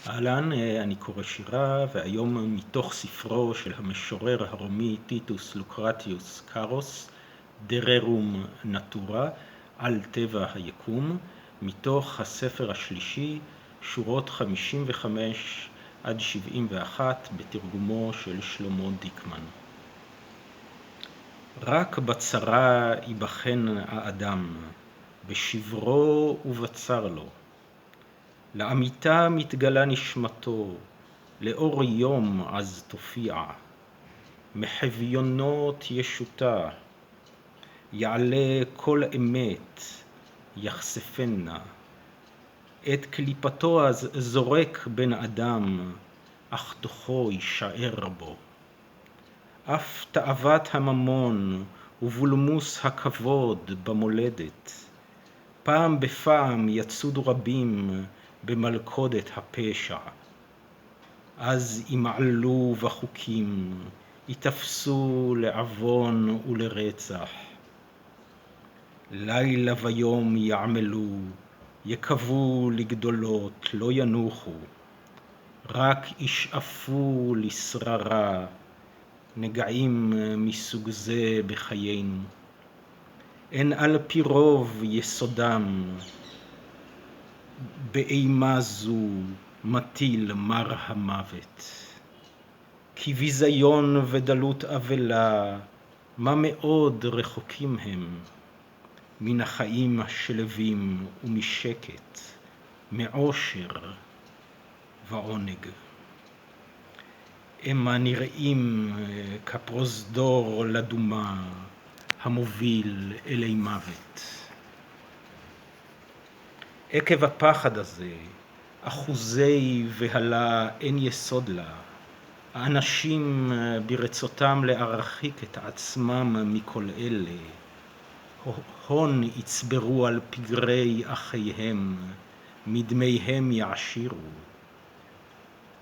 אהלן, אני קורא שירה, והיום מתוך ספרו של המשורר הרומי טיטוס לוקרטיוס קארוס, דררום נטורה, על טבע היקום, מתוך הספר השלישי, שורות 55 עד 71, בתרגומו של שלמה דיקמן. רק בצרה ייבחן האדם, בשברו ובצר לו. לאמיתה מתגלה נשמתו, לאור יום אז תופיע, מחביונות ישותה, יעלה כל אמת, יחשפנה. את קליפתו אז זורק בן אדם, אך תוכו יישאר בו. אף תאוות הממון ובולמוס הכבוד במולדת, פעם בפעם יצודו רבים במלכודת הפשע. אז ימעלו בחוקים, יתפסו לעוון ולרצח. לילה ויום יעמלו, יקוו לגדולות, לא ינוחו. רק ישאפו לשררה, נגעים מסוג זה בחיינו. אין על פי רוב יסודם, באימה זו מטיל מר המוות. כי ביזיון ודלות אבלה, מה מאוד רחוקים הם, מן החיים השלווים ומשקט, מעושר ועונג. הם הנראים כפרוזדור לדומה, המוביל אלי מוות. עקב הפחד הזה, אחוזי והלה אין יסוד לה. האנשים ברצותם להרחיק את עצמם מכל אלה, הון יצברו על פגרי אחיהם, מדמיהם יעשירו,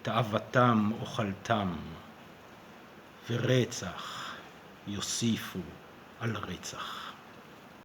תאוותם אוכלתם, ורצח יוסיפו על רצח.